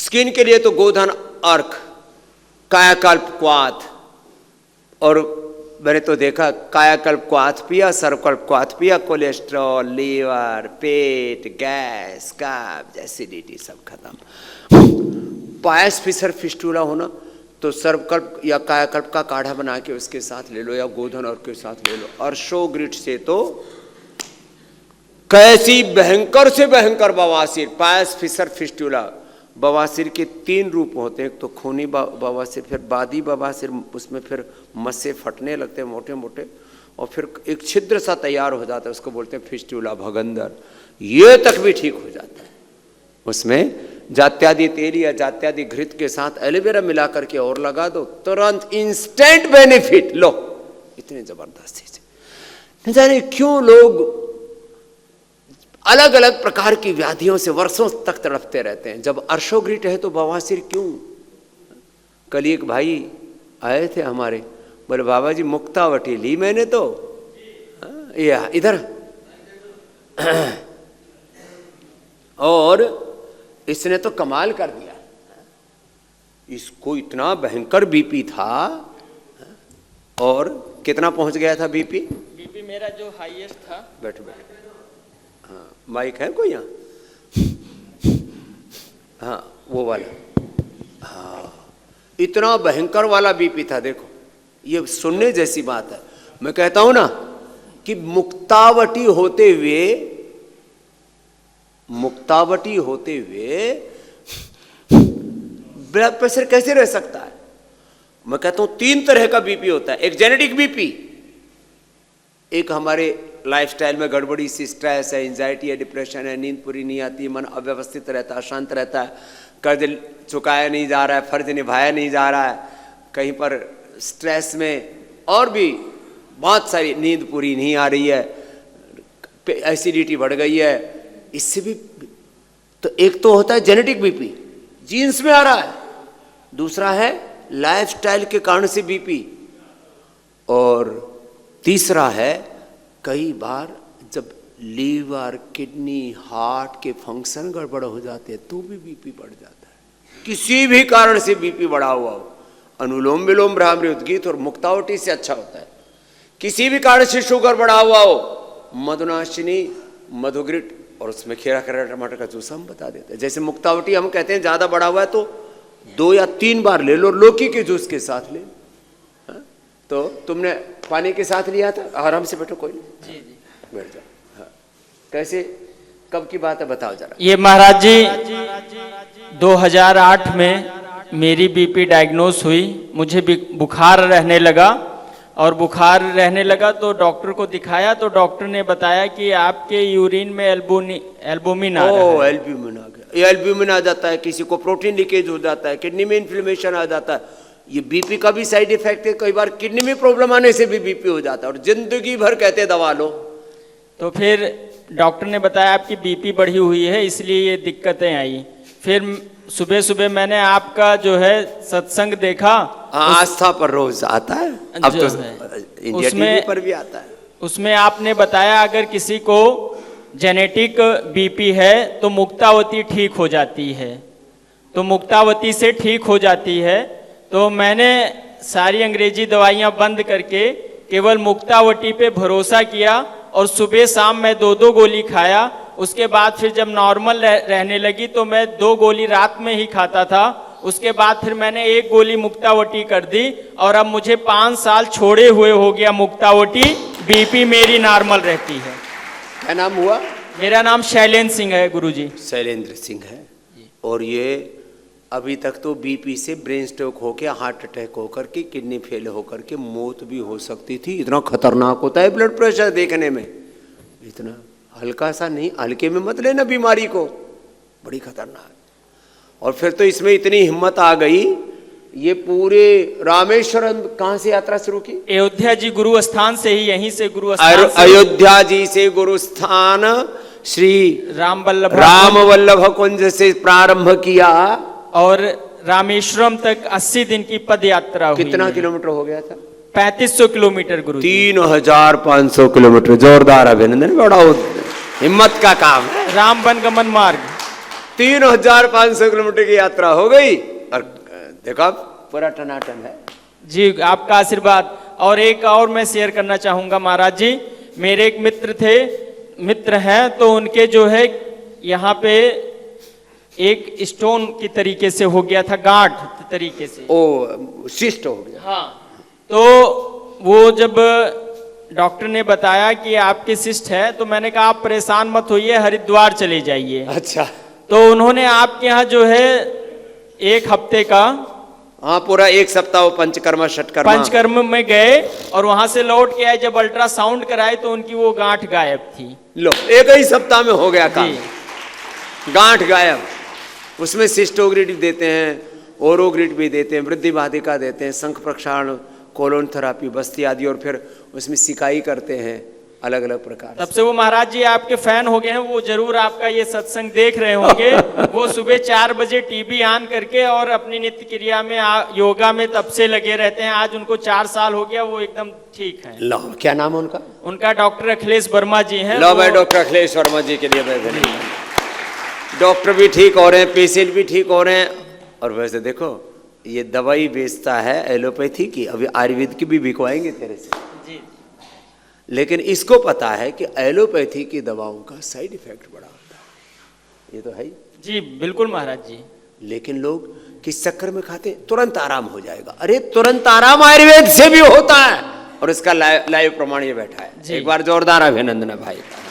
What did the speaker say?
Skin के लिए तो गोधन अर्क, कायाकल्प क्वाथ, और मैंने तो देखा कायाकल्प क्वाथ पिया, सर्वकल्प क्वाथ पिया, कोलेस्ट्रॉल, लीवर, पेट, गैस, कब्ज, एसिडिटी सब खत्म। पायस फिशर फिस्टूला होना तो सर्वकल्प या कायाकल्प का काढ़ा बना के उसके साथ ले लो, या गोधन अर्क के साथ ले लो। अर्शोग्रिट से तो कैसी भयंकर से भयंकर बवासीर, पायस फिशर फिस्टूला। बवासीर के 3 रूप होते हैं, एक तो खूनी बवासीर, फिर बादी बवासीर, उसमें फिर मस्से फटने लगते हैं मोटे मोटे, और फिर एक छिद्र सा तैयार हो जाता है, उसको बोलते हैं फिस्टूला, भगंदर। ये तक भी ठीक हो जाता है। उसमें जात्यादि तेल या जात्यादि घृत के साथ एलोवेरा मिला करके और लगा दो, तुरंत इंस्टेंट बेनिफिट। लो, इतनी जबरदस्त चीज। न जाने क्यों लोग अलग अलग प्रकार की व्याधियों से वर्षों तक तड़पते रहते हैं। जब अर्शोग्रिट है तो बवासीर क्यों? कल एक भाई आए थे हमारे, बोले बाबा जी मुक्तावटी ली मैंने तो, या इधर और इसने तो कमाल कर दिया। इसको इतना भयंकर बीपी था, और कितना पहुंच गया था बीपी? बीपी मेरा जो हाईएस्ट था, बैठो बैठो, हाँ माइक है कोई यहाँ? हाँ वो वाला, हाँ इतना भयंकर वाला बीपी था। देखो ये सुनने जैसी बात है। मैं कहता हूं ना कि मुक्तावटी होते हुए ब्लड प्रेशर कैसे रह सकता है? मैं कहता हूं 3 तरह का बीपी होता है। एक जेनेटिक बीपी, एक हमारे लाइफस्टाइल में गड़बड़ी सी, स्ट्रेस है, एंजाइटी है, डिप्रेशन है, नींद पूरी नहीं आती, मन अव्यवस्थित रहता है, अशांत रहता है, कर्ज चुकाया नहीं जा रहा है, फर्ज निभाया नहीं जा रहा है, कहीं पर स्ट्रेस में, और भी बहुत सारी, नींद पूरी नहीं आ रही है, एसिडिटी बढ़ गई है, इससे भी। तो एक तो होता है जेनेटिक बीपी, जीन्स में आ रहा है। दूसरा है लाइफस्टाइल के कारण से बीपी, और तीसरा है कई बार जब लीवर, किडनी, हार्ट के फंक्शन गड़बड़ हो जाते हैं तो भी बीपी बढ़ जाता है। किसी भी कारण से बीपी बढ़ा हुआ हो, अनुलोम विलोम भ्रामरी उद्गीत और मुक्तावटी से अच्छा होता है। किसी भी कारण से शुगर बढ़ा हुआ हो, मधुनाशिनी, मधुग्रिट और उसमें खीरा खीरा टमाटर का जूस हम बता देते हैं। जैसे मुक्तावटी हम कहते हैं ज्यादा बढ़ा हुआ है तो 2 या 3 बार ले लो, लौकी के जूस के साथ ले। तो तुमने पानी के साथ लिया था? आराम से बैठो, कोई नहीं, जी जी बैठ जाओ। हाँ। कैसे, कब की बात है बताओ जरा। ये महाराज जी 2008 में मेरी बीपी डायग्नोस हुई। मुझे बुखार रहने लगा, और बुखार रहने लगा तो डॉक्टर को दिखाया, तो डॉक्टर ने बताया कि आपके यूरिन में एल्बुमिन आ रहा है। एल्ब्यूमिन आ गया। ये एल्ब्यूमिन आ जाता है, किसी को प्रोटीन लीकेज हो जाता है, किडनी में इन्फ्लेमेशन आ जाता है। ये बीपी का भी साइड इफेक्ट है। कई बार किडनी में प्रॉब्लम आने से भी बीपी हो जाता है, और जिंदगी भर कहते दवा लो। तो फिर डॉक्टर ने बताया आपकी बीपी बढ़ी हुई है, इसलिए ये दिक्कतें आई। फिर सुबह सुबह मैंने आपका जो है सत्संग देखा। आस्था पर रोज आता है, अब तो इंडिया टीवी पर भी आता है। उसमें आपने बताया अगर किसी को जेनेटिक बीपी है तो मुक्तावती ठीक हो जाती है, तो मुक्तावती से ठीक हो जाती है। तो मैंने सारी अंग्रेजी दवाइयां बंद करके केवल मुक्तावटी पे भरोसा किया, और सुबह शाम मैं 2-2 गोली खाया। उसके बाद फिर जब नॉर्मल रहने लगी तो मैं 2 गोली रात में ही खाता था। उसके बाद फिर मैंने 1 गोली मुक्तावटी कर दी, और अब मुझे 5 साल छोड़े हुए हो गया मुक्तावटी। बीपी मेरी नॉर्मल रहती है। क्या नाम हुआ? मेरा नाम शैलेंद्र सिंह है गुरुजी। शैलेंद्र सिंह है। और ये अभी तक तो बीपी से ब्रेन स्ट्रोक होकर, हार्ट अटैक होकर के, किडनी फेल होकर के मौत भी हो सकती थी। इतना खतरनाक होता है ब्लड प्रेशर देखने में, इतना हल्का सा नहीं, हल्के में मत लेना बीमारी को, बड़ी खतरनाक। और फिर तो इसमें इतनी हिम्मत आ गई, ये पूरे रामेश्वरम कहाँ से यात्रा शुरू की? अयोध्या जी गुरु स्थान से ही, यहीं से गुरु स्थान। अयोध्या जी से गुरु स्थान श्री राम वल्लभ कुंज से प्रारंभ किया, और रामेश्वरम तक 80 दिन की पद यात्रा हुई। कितना किलोमीटर हो गया था? 3500 किलोमीटर गुरु। 3500 किलोमीटर। जोरदार अभिनंदन, बड़ा हिम्मत का काम है। राम वन गमन मार्ग। 3,500 किलोमीटर की यात्रा हो गई और देखो आप पूरा टनाटन है। जी, आपका आशीर्वाद। और एक और मैं शेयर करना चाहूंगा महाराज जी, मेरे एक मित्र हैं, तो उनके जो है यहाँ पे एक स्टोन की तरीके से हो गया था, गांठ तरीके से, ओ शिस्ट हो गया। हाँ, तो वो जब डॉक्टर ने बताया कि आपकी सिस्ट है, तो मैंने कहा आप परेशान मत होइए, हरिद्वार चले जाइए। अच्छा, तो उन्होंने आपके यहाँ जो है 1 हफ्ते का, हाँ पूरा 1 सप्ताह वो पंचकर्म में गए और वहां से लौट के आए। जब अल्ट्रासाउंड कराए तो उनकी वो गांठ गायब थी। लो, 1 ही सप्ताह में हो गया काम, गांठ गायब। उसमें सिस्टोग्रिड भी देते हैं, ओरोग्रिड भी देते हैं, वृद्धि बाधिका देते हैं, शंख प्रक्षालन, कोलोन थेरापी, बस्ती आदि, और फिर उसमें सिकाई करते हैं अलग अलग प्रकार। तब से वो महाराज जी आपके फैन हो गए हैं, वो जरूर आपका ये सत्संग देख रहे होंगे। वो सुबह 4 बजे टीवी ऑन करके और अपनी नित्य क्रिया में योगा में तब से लगे रहते हैं। आज उनको 4 साल हो गया, वो एकदम ठीक है। लो, क्या नाम है उनका? उनका डॉक्टर अखिलेश वर्मा जी हैं। लो भाई, डॉक्टर अखिलेश वर्मा जी के लिए डॉक्टर भी ठीक हो रहे हैं, पेशेंट भी ठीक हो रहे हैं। और वैसे देखो, ये दवाई बेचता है एलोपैथी की, अभी आयुर्वेद की भी बिकवाएंगे तेरे से जी। लेकिन इसको पता है कि एलोपैथी की दवाओं का साइड इफेक्ट बड़ा होता है, ये तो है ही। जी बिल्कुल महाराज जी। लेकिन लोग किस चक्कर में खाते हैं, तुरंत आराम हो जाएगा। अरे तुरंत आराम आयुर्वेद से भी होता है, और इसका लाइव प्रमाण ये बैठा है। एक बार जोरदार अभिनंदन है भाई का।